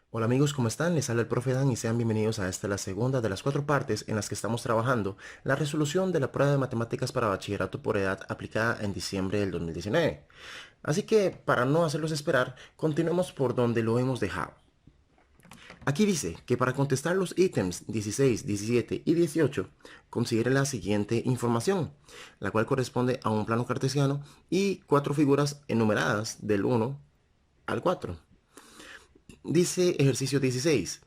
Hola amigos, ¿cómo están? Les habla el profe Dan y sean bienvenidos a esta la segunda de las 4 partes en las que estamos trabajando la resolución de la prueba de matemáticas para bachillerato por edad aplicada en diciembre del 2019. Así que, para no hacerlos esperar, continuemos por donde lo hemos dejado. Aquí dice que para contestar los ítems 16, 17 y 18, considere la siguiente información, la cual corresponde a un plano cartesiano y 4 figuras enumeradas del 1 al 4. Dice ejercicio 16.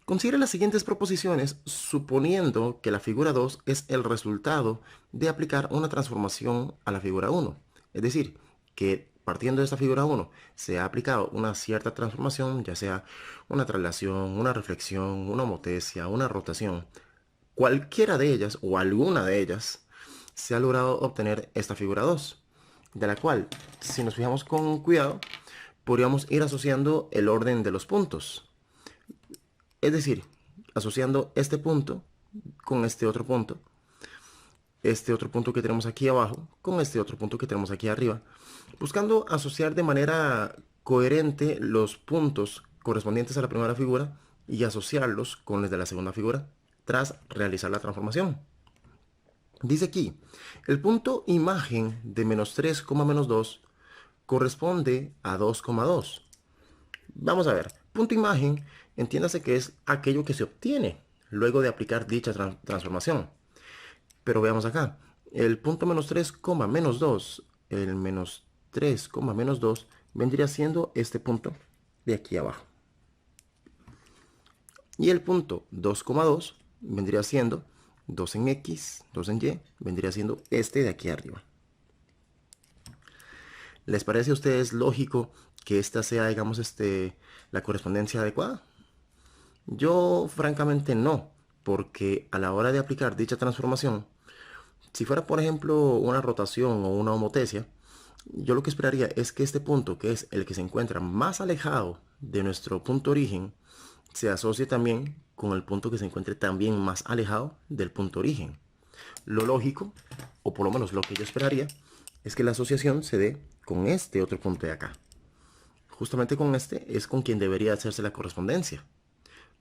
Considere las siguientes proposiciones suponiendo que la figura 2 es el resultado de aplicar una transformación a la figura 1. Es decir, que partiendo de esta figura 1 se ha aplicado una cierta transformación, ya sea una traslación, una reflexión, una homotesia, una rotación. Cualquiera de ellas o alguna de ellas se ha logrado obtener esta figura 2, de la cual, si nos fijamos con cuidado, podríamos ir asociando el orden de los puntos. Es decir, asociando este punto con este otro punto que tenemos aquí abajo, con este otro punto que tenemos aquí arriba, buscando asociar de manera coherente los puntos correspondientes a la primera figura y asociarlos con los de la segunda figura tras realizar la transformación. Dice aquí, el punto imagen de menos 3, menos 2 corresponde a 2,2. Vamos a ver, punto imagen, entiéndase que es aquello que se obtiene luego de aplicar dicha transformación. Pero veamos acá, el punto menos 3, menos 2, el menos 3, menos 2 vendría siendo este punto de aquí abajo. Y el punto 2,2 vendría siendo 2 en X, 2 en Y, vendría siendo este de aquí arriba. ¿Les parece a ustedes lógico que esta sea, digamos, la correspondencia adecuada? Yo francamente no, porque a la hora de aplicar dicha transformación, si fuera por ejemplo una rotación o una homotesia, yo lo que esperaría es que este punto, que es el que se encuentra más alejado de nuestro punto origen, se asocie también con el punto que se encuentre también más alejado del punto origen. Lo lógico, o por lo menos lo que yo esperaría, es que la asociación se dé con este otro punto de acá. Justamente con este es con quien debería hacerse la correspondencia,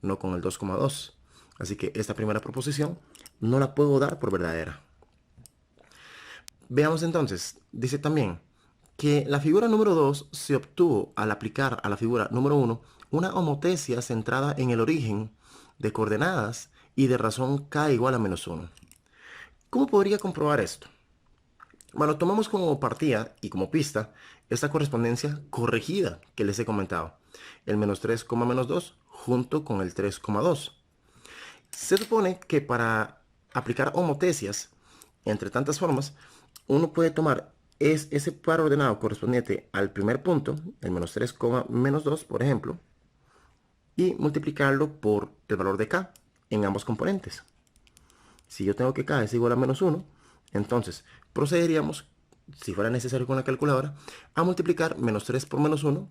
no con el 2,2. Así que esta primera proposición no la puedo dar por verdadera. Veamos entonces, dice también que la figura número 2 se obtuvo al aplicar a la figura número 1 una homotesia centrada en el origen de coordenadas y de razón k igual a menos 1. ¿Cómo podría comprobar esto? Bueno, tomamos como partida y como pista esta correspondencia corregida que les he comentado. El menos 3, menos 2 junto con el 3,2. Se supone que para aplicar homotecias entre tantas formas, uno puede tomar ese par ordenado correspondiente al primer punto, el menos 3, menos 2, por ejemplo, y multiplicarlo por el valor de k en ambos componentes. Si yo tengo que k es igual a menos 1, entonces procederíamos, si fuera necesario con la calculadora, a multiplicar menos 3 por menos 1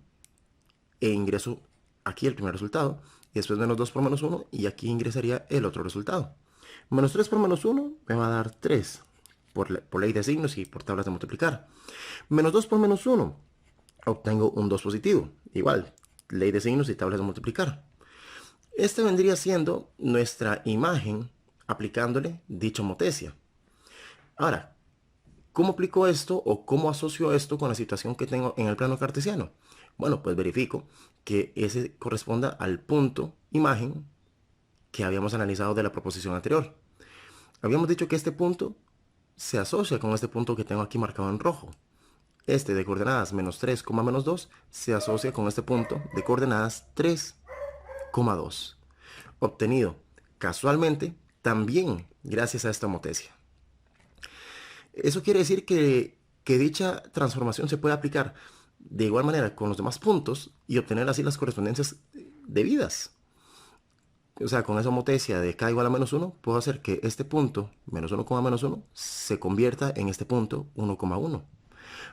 e ingreso aquí el primer resultado, y después menos 2 por menos 1 y aquí ingresaría el otro resultado. Menos 3 por menos 1 me va a dar 3 por ley de signos y por tablas de multiplicar. Menos 2 por menos 1 obtengo un 2 positivo, igual, ley de signos y tablas de multiplicar. Esta vendría siendo nuestra imagen aplicándole dicha homotesia. Ahora, ¿cómo aplico esto o cómo asocio esto con la situación que tengo en el plano cartesiano? Bueno, pues verifico que ese corresponda al punto imagen que habíamos analizado de la proposición anterior. Habíamos dicho que este punto se asocia con este punto que tengo aquí marcado en rojo. Este de coordenadas menos 3, menos 2 se asocia con este punto de coordenadas 3,2. Obtenido casualmente también gracias a esta homotesia. Eso quiere decir que dicha transformación se puede aplicar de igual manera con los demás puntos y obtener así las correspondencias debidas. O sea, con esa homotesia de k igual a menos 1, puedo hacer que este punto, menos 1, menos 1, se convierta en este punto 1,1.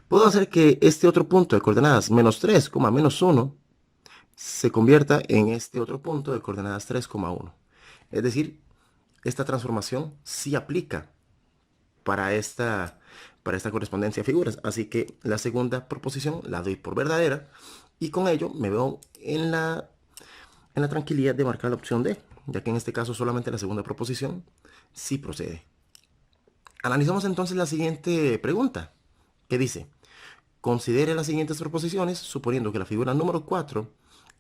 Puedo hacer que este otro punto de coordenadas menos 3, menos 1 se convierta en este otro punto de coordenadas 3,1. Es decir, esta transformación sí aplica para esta correspondencia de figuras. Así que la segunda proposición la doy por verdadera y con ello me veo en la tranquilidad de marcar la opción D, ya que en este caso solamente la segunda proposición sí procede. Analizamos entonces la siguiente pregunta, que dice: considere las siguientes proposiciones suponiendo que la figura número 4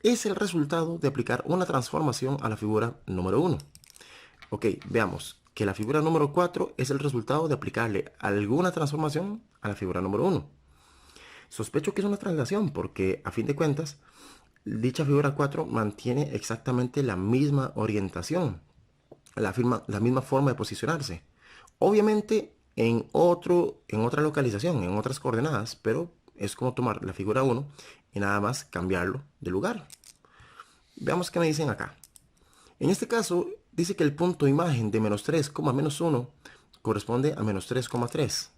es el resultado de aplicar una transformación a la figura número 1. Ok, veamos que la figura número 4 es el resultado de aplicarle alguna transformación a la figura número 1. Sospecho que es una traslación porque, a fin de cuentas, dicha figura 4 mantiene exactamente la misma orientación, la misma forma de posicionarse. Obviamente en otra localización, en otras coordenadas, pero es como tomar la figura 1 y nada más cambiarlo de lugar. Veamos qué me dicen acá. En este caso, dice que el punto imagen de menos 3, menos 1 corresponde a menos 3,3.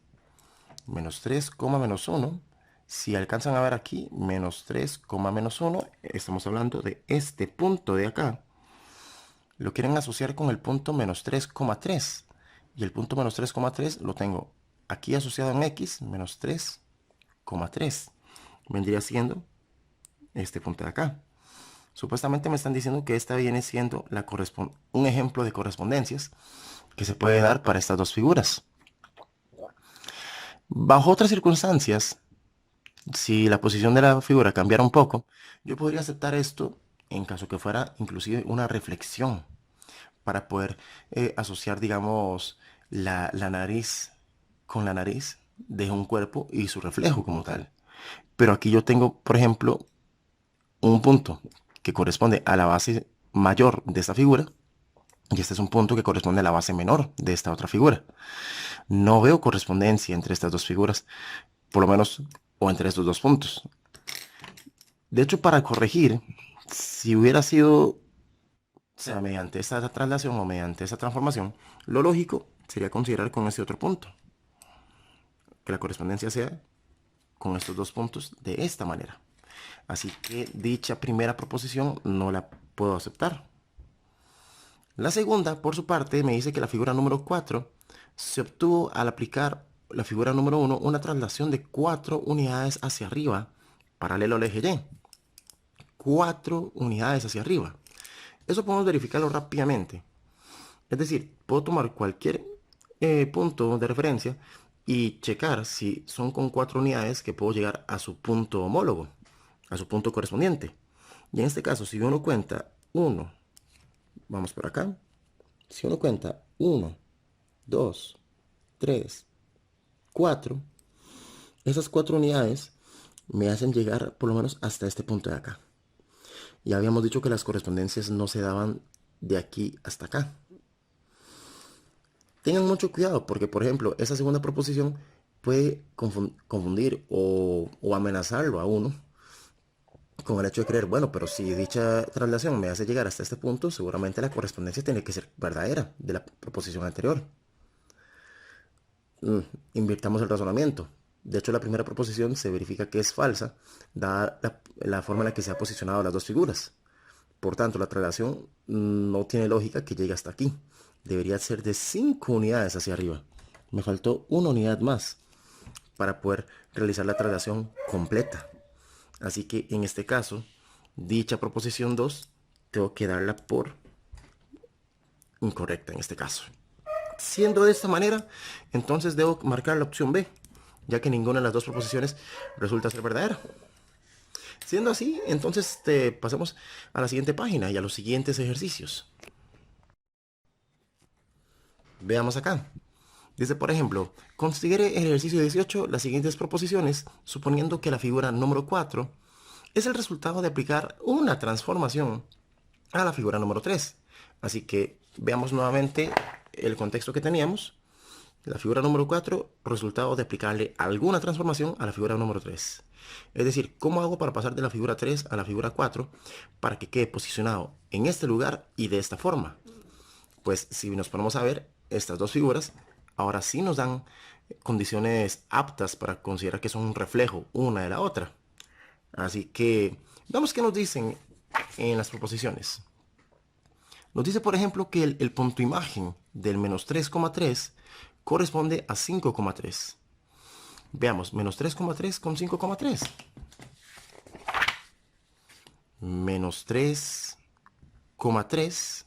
Menos 3, menos 1. Si alcanzan a ver aquí, menos 3, menos 1, estamos hablando de este punto de acá. Lo quieren asociar con el punto menos 3,3. Y el punto menos 3,3 lo tengo aquí asociado en X, menos 3,3. Vendría siendo este punto de acá. Supuestamente me están diciendo que esta viene siendo un ejemplo de correspondencias que se puede dar para estas dos figuras. Bajo otras circunstancias, si la posición de la figura cambiara un poco, yo podría aceptar esto en caso que fuera inclusive una reflexión para poder asociar, digamos, la nariz con la nariz de un cuerpo y su reflejo como tal. Pero aquí yo tengo, por ejemplo, un punto que corresponde a la base mayor de esta figura y este es un punto que corresponde a la base menor de esta otra figura. No veo correspondencia entre estas dos figuras, por lo menos, o entre estos dos puntos. De hecho, para corregir, si hubiera sido, o sea, mediante esta traslación o mediante esa transformación, lo lógico sería considerar con este otro punto, que la correspondencia sea con estos dos puntos de esta manera. Así que dicha primera proposición no la puedo aceptar. La segunda, por su parte, me dice que la figura número 4 se obtuvo al aplicar la figura número 1 una traslación de 4 unidades hacia arriba, paralelo al eje Y. 4 unidades hacia arriba. Eso podemos verificarlo rápidamente. Es decir, puedo tomar cualquier punto de referencia y checar si son con 4 unidades que puedo llegar a su punto homólogo, a su punto correspondiente. Y en este caso, si uno cuenta 1, vamos por acá. Si uno cuenta 1, 2, 3, 4, esas 4 unidades me hacen llegar por lo menos hasta este punto de acá. Ya habíamos dicho que las correspondencias no se daban de aquí hasta acá. Tengan mucho cuidado porque, por ejemplo, esa segunda proposición puede confundir o amenazarlo a uno con el hecho de creer, bueno, pero si dicha traslación me hace llegar hasta este punto, seguramente la correspondencia tiene que ser verdadera de la proposición anterior. Invirtamos el razonamiento. De hecho, la primera proposición se verifica que es falsa, dada la forma en la que se han posicionado las dos figuras. Por tanto, la traslación no tiene lógica que llegue hasta aquí. Debería ser de 5 unidades hacia arriba. Me faltó una unidad más para poder realizar la traslación completa. Así que en este caso, dicha proposición 2, tengo que darla por incorrecta en este caso. Siendo de esta manera, entonces debo marcar la opción B, ya que ninguna de las dos proposiciones resulta ser verdadera. Siendo así, entonces pasemos a la siguiente página y a los siguientes ejercicios. Veamos acá. Dice, por ejemplo, considere el ejercicio 18 las siguientes proposiciones, suponiendo que la figura número 4 es el resultado de aplicar una transformación a la figura número 3. Así que veamos nuevamente el contexto que teníamos. La figura número 4, resultado de aplicarle alguna transformación a la figura número 3. Es decir, ¿cómo hago para pasar de la figura 3 a la figura 4 para que quede posicionado en este lugar y de esta forma? Pues si nos ponemos a ver, estas dos figuras ahora sí nos dan condiciones aptas para considerar que son un reflejo una de la otra. Así que veamos qué nos dicen en las proposiciones. Nos dice, por ejemplo, que el punto imagen del menos 3,3 corresponde a 5,3. Veamos, menos 3,3 con 5,3. Menos 3 3,3.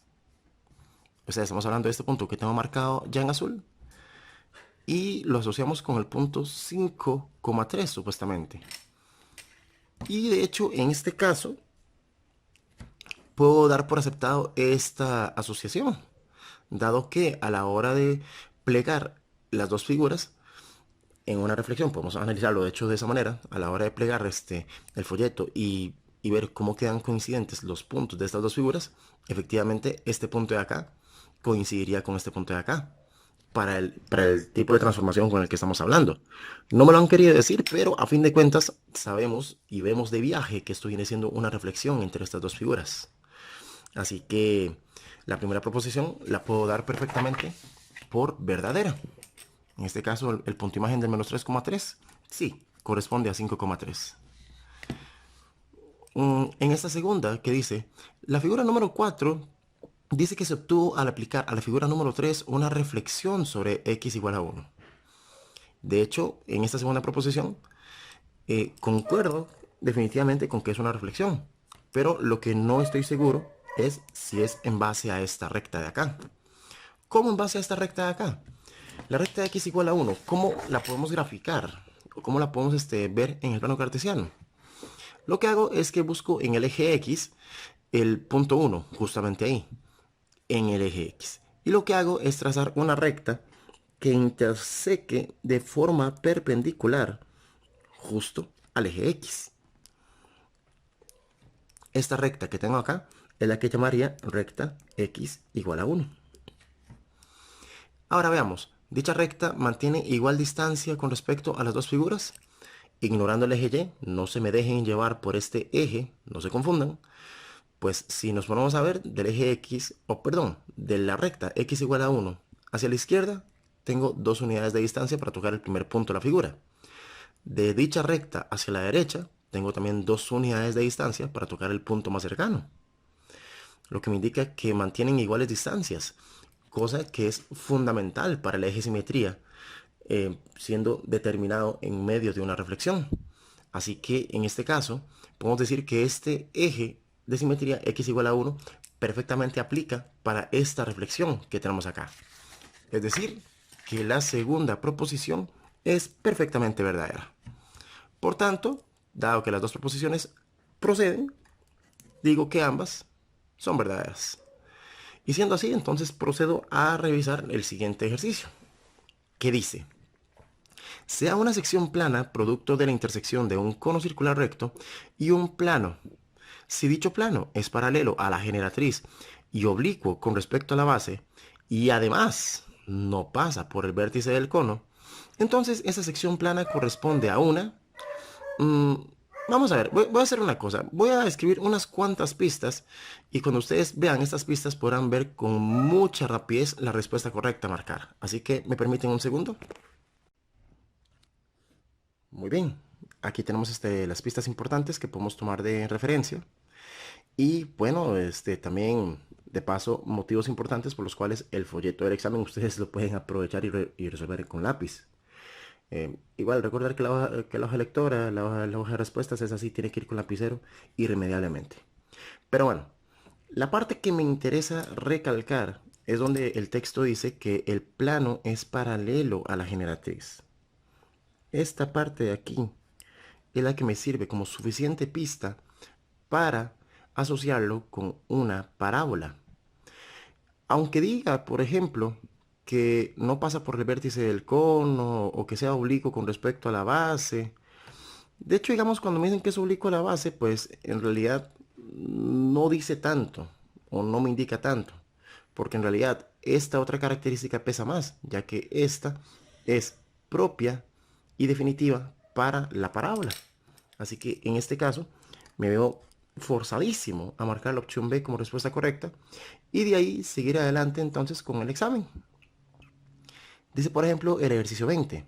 O sea, estamos hablando de este punto que tengo marcado ya en azul. Y lo asociamos con el punto 5,3 supuestamente. Y de hecho, en este caso, puedo dar por aceptado esta asociación, dado que a la hora de plegar las dos figuras en una reflexión, podemos analizarlo de hecho de esa manera, a la hora de plegar el folleto y ver cómo quedan coincidentes los puntos de estas dos figuras, efectivamente este punto de acá coincidiría con este punto de acá. Para el tipo de transformación con el que estamos hablando. No me lo han querido decir, pero a fin de cuentas sabemos y vemos de viaje que esto viene siendo una reflexión entre estas dos figuras. Así que la primera proposición la puedo dar perfectamente por verdadera. En este caso, el punto imagen del menos 3,3, sí, corresponde a 5,3. En esta segunda, que dice, la figura número 4 dice que se obtuvo al aplicar a la figura número 3 una reflexión sobre x igual a 1. De hecho, en esta segunda proposición, concuerdo definitivamente con que es una reflexión, pero lo que no estoy seguro es si es en base a esta recta de acá. ¿Cómo en base a esta recta de acá? La recta de x igual a 1, ¿cómo la podemos graficar? ¿O cómo la podemos ver en el plano cartesiano? Lo que hago es que busco en el eje x el punto 1, justamente ahí, en el eje x. Y lo que hago es trazar una recta que interseque de forma perpendicular justo al eje x. Esta recta que tengo acá es la que llamaría recta x igual a 1. Ahora veamos, dicha recta mantiene igual distancia con respecto a las dos figuras. Ignorando el eje y, no se me dejen llevar por este eje, no se confundan. Pues si nos ponemos a ver del eje x, de la recta x igual a 1 hacia la izquierda, tengo 2 unidades de distancia para tocar el primer punto de la figura. De dicha recta hacia la derecha, tengo también 2 unidades de distancia para tocar el punto más cercano. Lo que me indica que mantienen iguales distancias, cosa que es fundamental para el eje simetría, siendo determinado en medio de una reflexión. Así que en este caso, podemos decir que este eje de simetría x igual a 1 perfectamente aplica para esta reflexión que tenemos acá. Es decir, que la segunda proposición es perfectamente verdadera. Por tanto, dado que las dos proposiciones proceden, digo que ambas son verdaderas. Y siendo así, entonces procedo a revisar el siguiente ejercicio, que dice: sea una sección plana producto de la intersección de un cono circular recto y un plano. Si dicho plano es paralelo a la generatriz y oblicuo con respecto a la base, y además no pasa por el vértice del cono, entonces esa sección plana corresponde a una... vamos a ver, voy a hacer una cosa. Voy a escribir unas cuantas pistas y cuando ustedes vean estas pistas podrán ver con mucha rapidez la respuesta correcta a marcar. Así que, ¿me permiten un segundo? Muy bien, aquí tenemos las pistas importantes que podemos tomar de referencia. Y bueno, también de paso motivos importantes por los cuales el folleto del examen ustedes lo pueden aprovechar y resolver con lápiz. Igual recordar que la hoja lectora, la hoja de respuestas es así, tiene que ir con lapicero irremediablemente. Pero bueno, la parte que me interesa recalcar es donde el texto dice que el plano es paralelo a la generatriz. Esta parte de aquí es la que me sirve como suficiente pista para asociarlo con una parábola. Aunque diga, por ejemplo, que no pasa por el vértice del cono o que sea oblicuo con respecto a la base. De hecho, digamos, cuando me dicen que es oblicuo a la base, pues en realidad no dice tanto o no me indica tanto. Porque en realidad esta otra característica pesa más, ya que esta es propia y definitiva para la parábola. Así que en este caso me veo forzadísimo a marcar la opción B como respuesta correcta y de ahí seguir adelante entonces con el examen. Dice, por ejemplo, el ejercicio 20.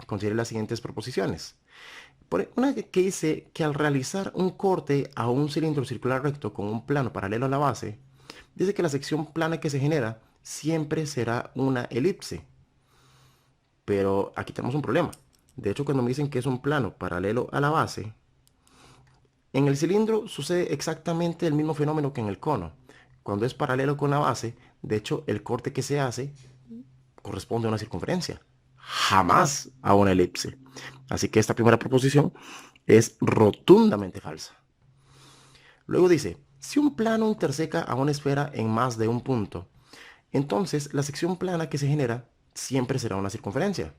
Considere las siguientes proposiciones. Una que dice que al realizar un corte a un cilindro circular recto con un plano paralelo a la base, dice que la sección plana que se genera siempre será una elipse. Pero aquí tenemos un problema. De hecho, cuando me dicen que es un plano paralelo a la base, en el cilindro sucede exactamente el mismo fenómeno que en el cono. cuando es paralelo con la base, de hecho, el corte que se hace corresponde a una circunferencia, jamás a una elipse. Así que esta primera proposición es rotundamente falsa. Luego dice, si un plano interseca a una esfera en más de un punto, entonces la sección plana que se genera siempre será una circunferencia.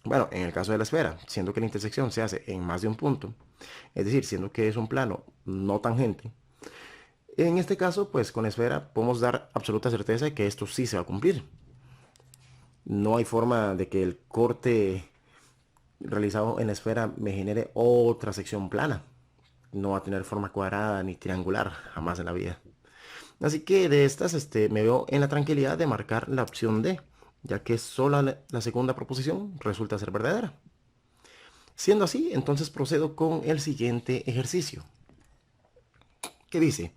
Bueno, en el caso de la esfera, siendo que la intersección se hace en más de un punto, es decir, siendo que es un plano no tangente, en este caso, pues con la esfera podemos dar absoluta certeza de que esto sí se va a cumplir. No hay forma de que el corte realizado en la esfera me genere otra sección plana. No va a tener forma cuadrada ni triangular, jamás en la vida. Así que de estas me veo en la tranquilidad de marcar la opción D, ya que solo la segunda proposición resulta ser verdadera. Siendo así, entonces procedo con el siguiente ejercicio, que dice,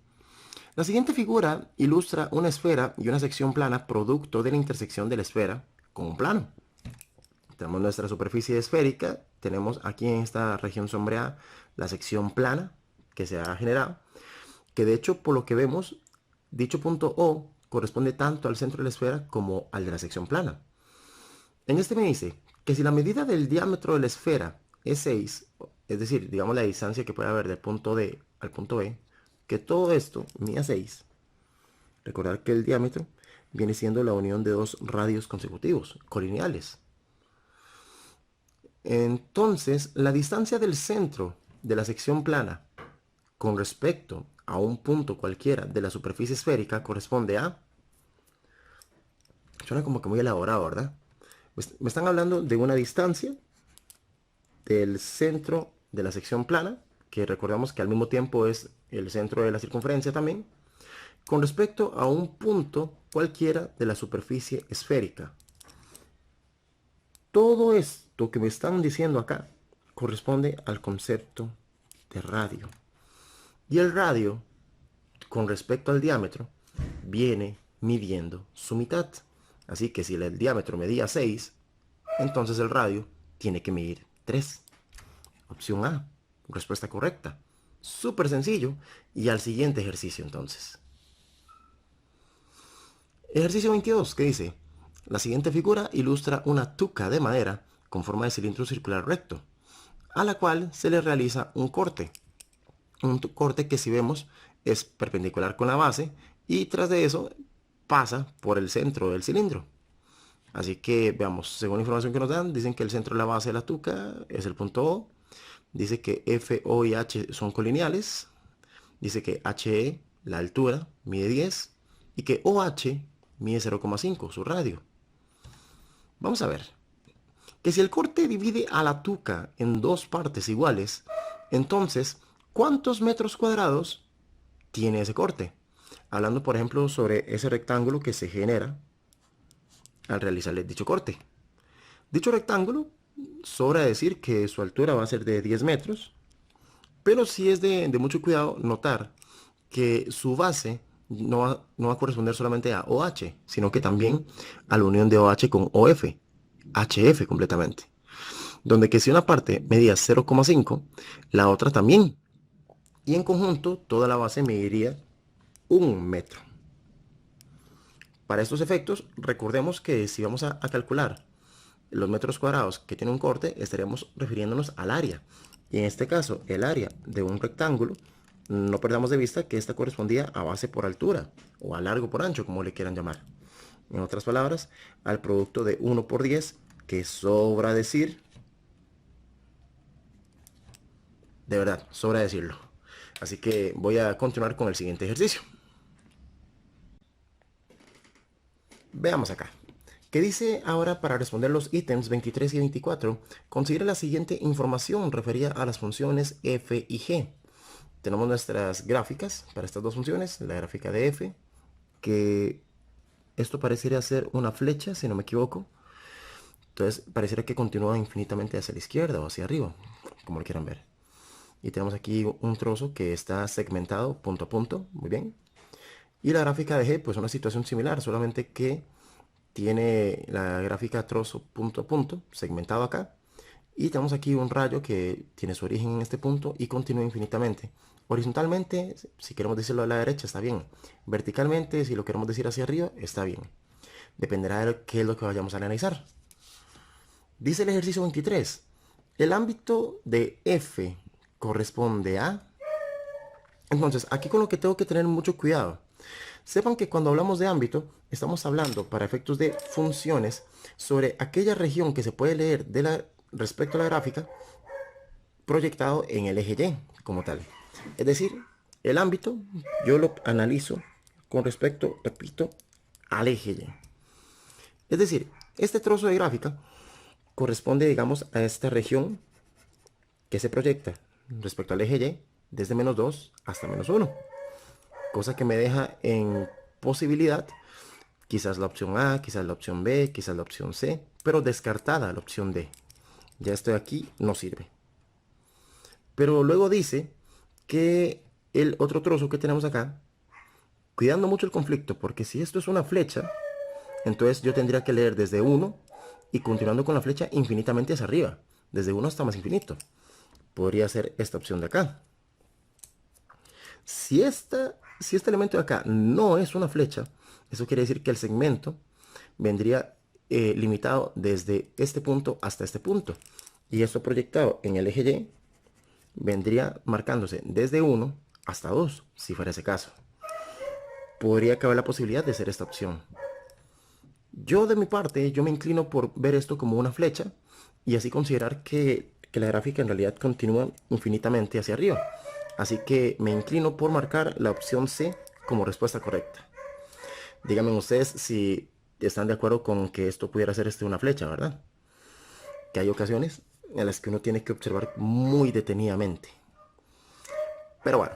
la siguiente figura ilustra una esfera y una sección plana producto de la intersección de la esfera con un plano. Tenemos nuestra superficie esférica, tenemos aquí en esta región sombreada la sección plana que se ha generado, que de hecho por lo que vemos, dicho punto O corresponde tanto al centro de la esfera como al de la sección plana. En este me dice que si la medida del diámetro de la esfera es 6, es decir, digamos la distancia que puede haber del punto D al punto B, que todo esto mida 6, recordar que el diámetro viene siendo la unión de dos radios consecutivos, colineales. Entonces, la distancia del centro de la sección plana con respecto a un punto cualquiera de la superficie esférica corresponde a... Suena como que muy elaborado, ¿verdad? Me están hablando de una distancia del centro de la sección plana, que recordamos que al mismo tiempo es el centro de la circunferencia también, con respecto a un punto cualquiera de la superficie esférica. Todo esto que me están diciendo acá corresponde al concepto de radio. Y el radio, con respecto al diámetro, viene midiendo su mitad. Así que si el diámetro medía 6, entonces el radio tiene que medir 3. Opción A, respuesta correcta. Súper sencillo. Y al siguiente ejercicio entonces. Ejercicio 22, que dice, la siguiente figura ilustra una tuca de madera con forma de cilindro circular recto, a la cual se le realiza un corte. Un corte que si vemos es perpendicular con la base y tras de eso pasa por el centro del cilindro. Así que veamos, según la información que nos dan, dicen que el centro de la base de la tuca es el punto O. Dice que F, O y H son colineales. Dice que HE, la altura, mide 10 y que OH mide 0,5, su radio. Vamos a ver, que si el corte divide a la tuca en dos partes iguales, entonces, ¿cuántos metros cuadrados tiene ese corte? Hablando, por ejemplo, sobre ese rectángulo que se genera al realizarle dicho corte. Dicho rectángulo, sobra decir que su altura va a ser de 10 metros, pero sí es de mucho cuidado notar que su base no va a corresponder solamente a OH, sino que también a la unión de OH con OF, HF completamente. Donde que si una parte medía 0,5, la otra también. Y en conjunto, toda la base mediría 1 metro. Para estos efectos, recordemos que si vamos a calcular los metros cuadrados que tiene un corte, estaríamos refiriéndonos al área. Y en este caso, el área de un rectángulo, no perdamos de vista que esta correspondía a base por altura, o a largo por ancho, como le quieran llamar. En otras palabras, al producto de 1 por 10, que sobra decir, de verdad, sobra decirlo. Así que voy a continuar con el siguiente ejercicio. Veamos acá. ¿Qué dice ahora para responder los ítems 23 y 24? Considera la siguiente información referida a las funciones f y g. Tenemos nuestras gráficas para estas dos funciones. La gráfica de f, que esto parecería ser una flecha, si no me equivoco. Entonces pareciera que continúa infinitamente hacia la izquierda o hacia arriba, como lo quieran ver. Y tenemos aquí un trozo que está segmentado punto a punto, muy bien. Y la gráfica de G, pues una situación similar, solamente que tiene la gráfica trozo punto a punto, segmentado acá. Y tenemos aquí un rayo que tiene su origen en este punto y continúa infinitamente. Horizontalmente, si queremos decirlo a la derecha, está bien. Verticalmente, si lo queremos decir hacia arriba, está bien. Dependerá de qué es lo que vayamos a analizar. Dice el ejercicio 23. El ámbito de F corresponde a... Entonces, aquí con lo que tengo que tener mucho cuidado. Sepan que cuando hablamos de ámbito, estamos hablando para efectos de funciones sobre aquella región que se puede leer respecto a la gráfica proyectado en el eje Y como tal. Es decir, el ámbito yo lo analizo con respecto, repito, al eje Y. Es decir, este trozo de gráfica corresponde, digamos, a esta región que se proyecta respecto al eje Y desde -2 hasta -1. Cosa que me deja en posibilidad quizás la opción A, quizás la opción B, quizás la opción C, pero descartada la opción D. Ya esto de aquí no sirve. Pero luego dice que el otro trozo que tenemos acá, cuidando mucho el conflicto, porque si esto es una flecha, entonces yo tendría que leer desde 1 y continuando con la flecha infinitamente hacia arriba, desde 1 hasta más infinito. Podría ser esta opción de acá. Si este elemento de acá no es una flecha, eso quiere decir que el segmento vendría limitado desde este punto hasta este punto. Y esto proyectado en el eje Y vendría marcándose desde 1 hasta 2, si fuera ese caso. Podría caber la posibilidad de ser esta opción. Yo de mi parte, yo me inclino por ver esto como una flecha y así considerar que la gráfica en realidad continúa infinitamente hacia arriba. Así que me inclino por marcar la opción C como respuesta correcta. Díganme ustedes si están de acuerdo con que esto pudiera ser una flecha, ¿verdad? Que hay ocasiones en las que uno tiene que observar muy detenidamente. Pero bueno,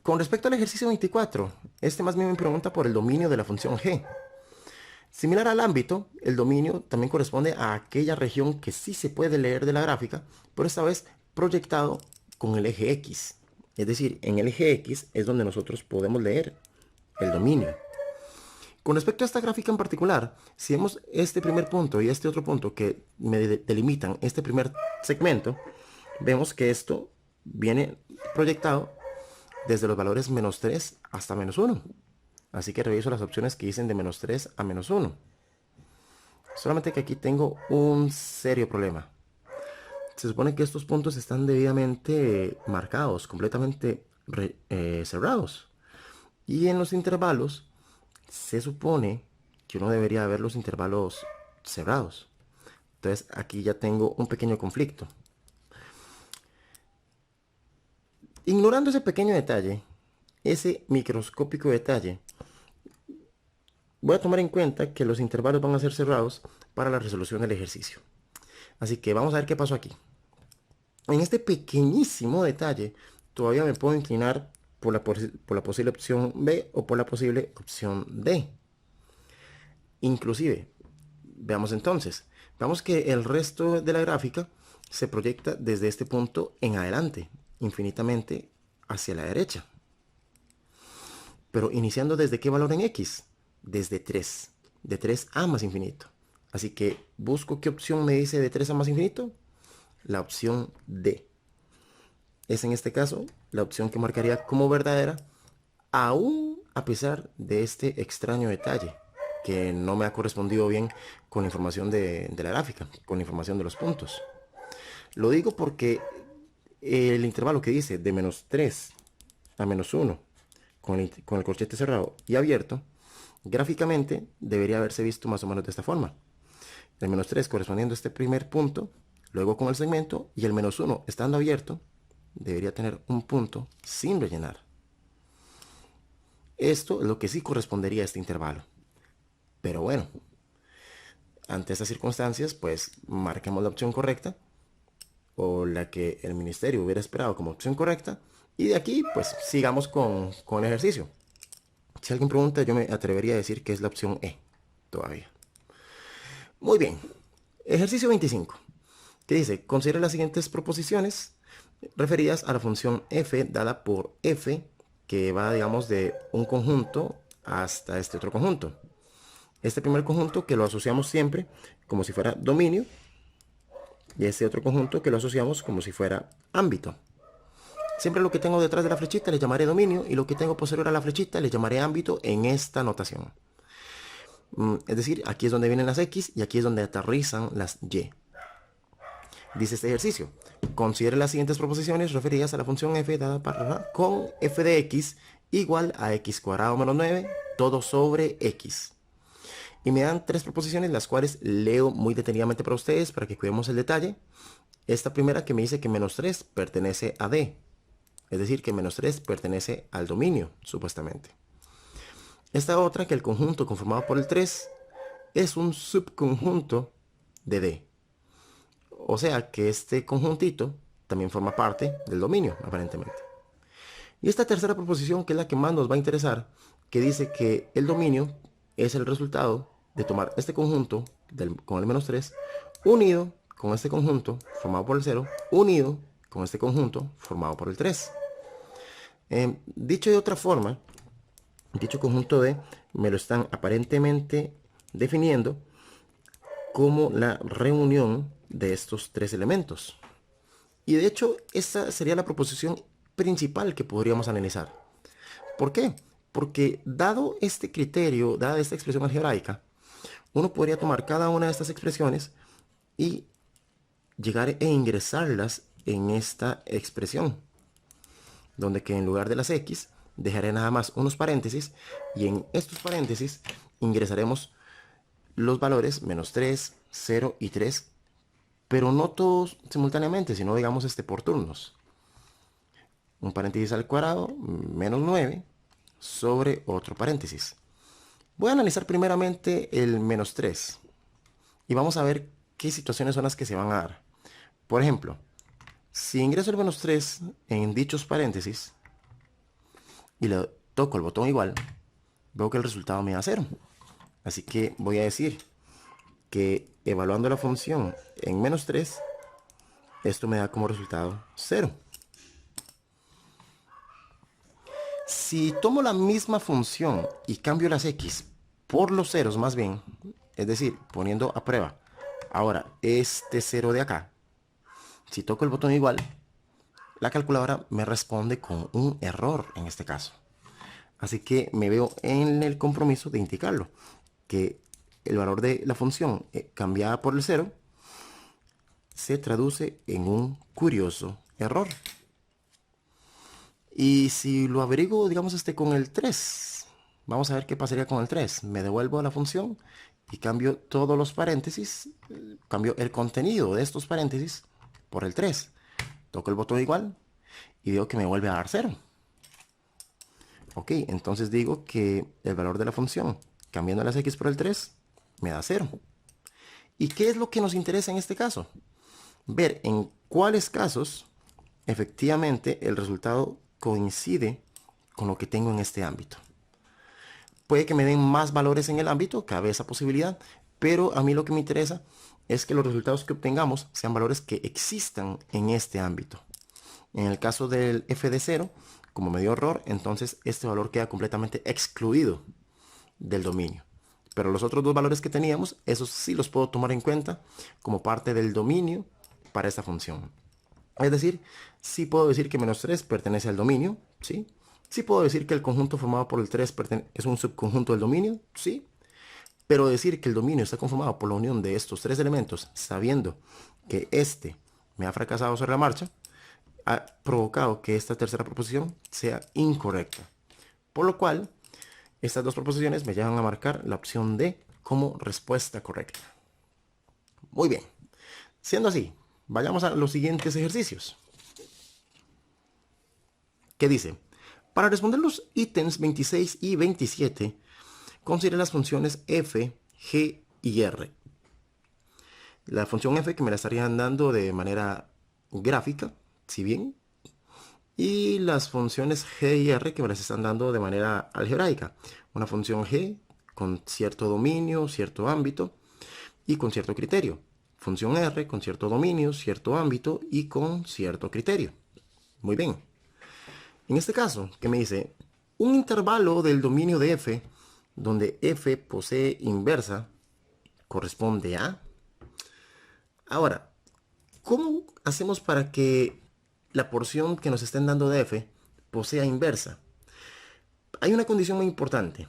con respecto al ejercicio 24, este más bien me pregunta por el dominio de la función g. Similar al ámbito, el dominio también corresponde a aquella región que sí se puede leer de la gráfica, pero esta vez proyectado con el eje X. Es decir, en el eje X es donde nosotros podemos leer el dominio. Con respecto a esta gráfica en particular, si vemos este primer punto y este otro punto que me delimitan este primer segmento, vemos que esto viene proyectado desde los valores -3 hasta -1. Así que reviso las opciones que dicen de -3 a -1. Solamente que aquí tengo un serio problema. Se supone que estos puntos están debidamente marcados, completamente cerrados. Y en los intervalos se supone que uno debería ver los intervalos cerrados. Entonces aquí ya tengo un pequeño conflicto. Ignorando ese pequeño detalle, ese microscópico detalle, voy a tomar en cuenta que los intervalos van a ser cerrados para la resolución del ejercicio. Así que vamos a ver qué pasó aquí. En este pequeñísimo detalle, todavía me puedo inclinar por la posible opción B o por la posible opción D. Inclusive, veamos entonces, vamos que el resto de la gráfica se proyecta desde este punto en adelante, infinitamente hacia la derecha. Pero iniciando desde qué valor en X? Desde 3, de 3 a más infinito. Así que busco qué opción me dice de 3 a más infinito. La opción D. Es en este caso la opción que marcaría como verdadera, aún a pesar de este extraño detalle que no me ha correspondido bien con la información de la gráfica, con la información de los puntos. Lo digo porque el intervalo que dice de -3 a -1 con el corchete cerrado y abierto, gráficamente debería haberse visto más o menos de esta forma. El -3 correspondiendo a este primer punto, luego con el segmento, y el -1 estando abierto, debería tener un punto sin rellenar. Esto es lo que sí correspondería a este intervalo. Pero bueno, ante estas circunstancias, pues marquemos la opción correcta, o la que el ministerio hubiera esperado como opción correcta, y de aquí, pues sigamos con el ejercicio. Si alguien pregunta, yo me atrevería a decir que es la opción E, todavía. Muy bien, ejercicio 25, que dice, considera las siguientes proposiciones referidas a la función f dada por f, que va, digamos, de un conjunto hasta este otro conjunto. Este primer conjunto que lo asociamos siempre como si fuera dominio, y este otro conjunto que lo asociamos como si fuera ámbito. Siempre lo que tengo detrás de la flechita le llamaré dominio y lo que tengo posterior a la flechita le llamaré ámbito en esta notación. Es decir, aquí es donde vienen las X y aquí es donde aterrizan las Y. Dice este ejercicio: considere las siguientes proposiciones referidas a la función f dada con f de x igual a x cuadrado menos 9 todo sobre x. Y me dan tres proposiciones, las cuales leo muy detenidamente para ustedes para que cuidemos el detalle. Esta primera que me dice que menos 3 pertenece a D, es decir, que menos 3 pertenece al dominio, supuestamente. Esta otra, que el conjunto conformado por el 3 es un subconjunto de D. O sea que este conjuntito también forma parte del dominio, aparentemente. Y esta tercera proposición, que es la que más nos va a interesar, que dice que el dominio es el resultado de tomar este conjunto con el menos 3 unido con este conjunto formado por el 0 unido con este conjunto formado por el 3. Dicho de otra forma, dicho conjunto D me lo están aparentemente definiendo como la reunión de estos tres elementos. Y de hecho, esta sería la proposición principal que podríamos analizar. ¿Por qué? Porque dado este criterio, dada esta expresión algebraica, uno podría tomar cada una de estas expresiones y llegar e ingresarlas en esta expresión, donde que en lugar de las X dejaré nada más unos paréntesis y en estos paréntesis ingresaremos los valores menos 3, 0 y 3, pero no todos simultáneamente, sino digamos por turnos. Un paréntesis al cuadrado, menos 9, sobre otro paréntesis. Voy a analizar primeramente el menos 3 y vamos a ver qué situaciones son las que se van a dar. Por ejemplo, si ingreso el menos 3 en dichos paréntesis y le toco el botón igual, veo que el resultado me da 0. Así que voy a decir que evaluando la función en menos 3, esto me da como resultado 0. Si tomo la misma función y cambio las X por los ceros más bien, es decir, poniendo a prueba ahora este 0 de acá, si toco el botón igual, la calculadora me responde con un error en este caso. Así que me veo en el compromiso de indicarlo, que el valor de la función cambiada por el 0 se traduce en un curioso error. Y si lo averiguo, digamos, con el 3, vamos a ver qué pasaría con el 3. Me devuelvo a la función y cambio todos los paréntesis, cambio el contenido de estos paréntesis por el 3. Toco el botón igual y veo que me vuelve a dar 0. Ok, entonces digo que el valor de la función, cambiando las X por el 3, me da 0. ¿Y qué es lo que nos interesa en este caso? Ver en cuáles casos efectivamente el resultado coincide con lo que tengo en este ámbito. Puede que me den más valores en el ámbito, cabe esa posibilidad, pero a mí lo que me interesa es que los resultados que obtengamos sean valores que existan en este ámbito. En el caso del f de 0, como me dio error, entonces este valor queda completamente excluido del dominio. Pero los otros dos valores que teníamos, esos sí los puedo tomar en cuenta como parte del dominio para esta función. Es decir, sí puedo decir que menos 3 pertenece al dominio, ¿sí? Sí puedo decir que el conjunto formado por el 3 es un subconjunto del dominio, ¿sí? Pero decir que el dominio está conformado por la unión de estos tres elementos, sabiendo que este me ha fracasado sobre la marcha, ha provocado que esta tercera proposición sea incorrecta. Por lo cual, estas dos proposiciones me llevan a marcar la opción D como respuesta correcta. Muy bien. Siendo así, vayamos a los siguientes ejercicios. ¿Qué dice? Para responder los ítems 26 y 27, considere las funciones f, g y r. La función f que me la estarían dando de manera gráfica, si bien, y las funciones g y r que me las están dando de manera algebraica. Una función g con cierto dominio, cierto ámbito y con cierto criterio. Función r con cierto dominio, cierto ámbito y con cierto criterio. Muy bien. En este caso, ¿qué me dice? Un intervalo del dominio de f, donde f posee inversa, corresponde a... Ahora, ¿cómo hacemos para que la porción que nos estén dando de f posea inversa. Hay una condición muy importante.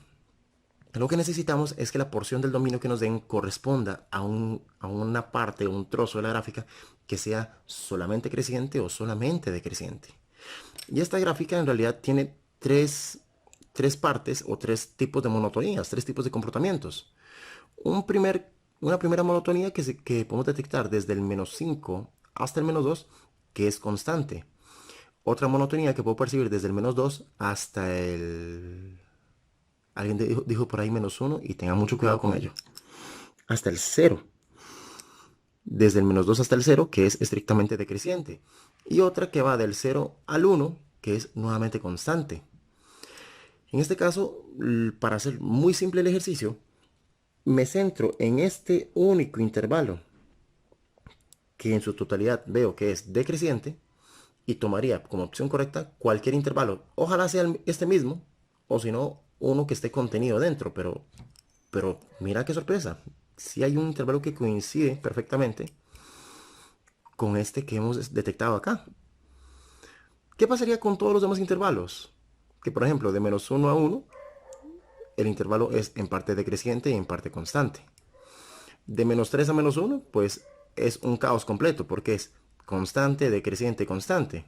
Lo que necesitamos es que la porción del dominio que nos den corresponda a una parte o un trozo de la gráfica que sea solamente creciente o solamente decreciente. Y esta gráfica en realidad tiene tres partes o tres tipos de monotonías, tres tipos de comportamientos. Una primera monotonía que podemos detectar desde el -5 hasta el -2, que es constante. Otra monotonía que puedo percibir desde el -2 hasta el... Alguien dijo por ahí -1 y tengan mucho cuidado con ello. Hasta el 0. Desde el -2 hasta el 0, que es estrictamente decreciente. Y otra que va del 0 al 1, que es nuevamente constante. En este caso, para hacer muy simple el ejercicio, me centro en este único intervalo, que en su totalidad veo que es decreciente, y tomaría como opción correcta cualquier intervalo. Ojalá sea este mismo, o si no, uno que esté contenido dentro, pero mira qué sorpresa. Si hay un intervalo que coincide perfectamente con este que hemos detectado acá. ¿Qué pasaría con todos los demás intervalos? Que por ejemplo, de -1 a 1, el intervalo es en parte decreciente y en parte constante. De -3 a -1, pues es un caos completo, porque es constante, decreciente, constante.